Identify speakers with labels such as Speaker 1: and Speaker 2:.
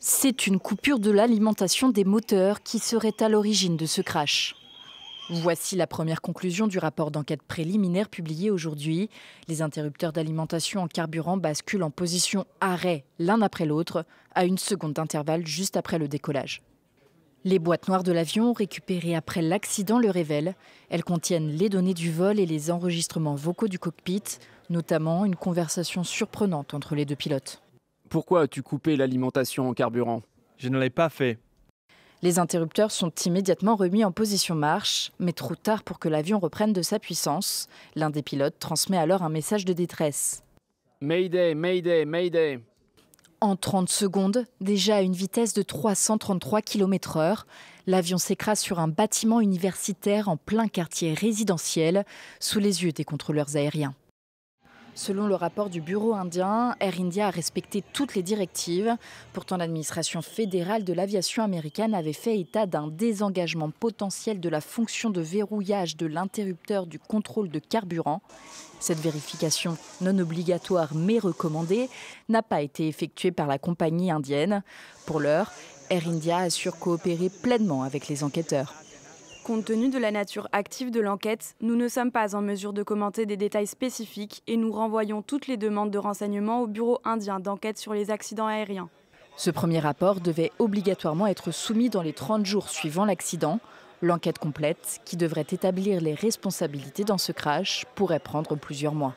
Speaker 1: C'est une coupure de l'alimentation des moteurs qui serait à l'origine de ce crash. Voici la première conclusion du rapport d'enquête préliminaire publié aujourd'hui. Les interrupteurs d'alimentation en carburant basculent en position arrêt l'un après l'autre, à une seconde d'intervalle juste après le décollage. Les boîtes noires de l'avion récupérées après l'accident le révèlent. Elles contiennent les données du vol et les enregistrements vocaux du cockpit, notamment une conversation surprenante entre les deux pilotes.
Speaker 2: Pourquoi as-tu coupé l'alimentation en carburant ?
Speaker 3: Je ne l'ai pas fait.
Speaker 1: Les interrupteurs sont immédiatement remis en position marche, mais trop tard pour que l'avion reprenne de sa puissance. L'un des pilotes transmet alors un message de détresse.
Speaker 2: Mayday, Mayday, Mayday.
Speaker 1: En 30 secondes, déjà à une vitesse de 333 km/h, l'avion s'écrase sur un bâtiment universitaire en plein quartier résidentiel, sous les yeux des contrôleurs aériens. Selon le rapport du bureau indien, Air India a respecté toutes les directives. Pourtant, l'administration fédérale de l'aviation américaine avait fait état d'un désengagement potentiel de la fonction de verrouillage de l'interrupteur du contrôle de carburant. Cette vérification, non obligatoire mais recommandée, n'a pas été effectuée par la compagnie indienne. Pour l'heure, Air India assure coopérer pleinement avec les enquêteurs.
Speaker 4: Compte tenu de la nature active de l'enquête, nous ne sommes pas en mesure de commenter des détails spécifiques et nous renvoyons toutes les demandes de renseignements au bureau indien d'enquête sur les accidents aériens.
Speaker 1: Ce premier rapport devait obligatoirement être soumis dans les 30 jours suivant l'accident. L'enquête complète, qui devrait établir les responsabilités dans ce crash, pourrait prendre plusieurs mois.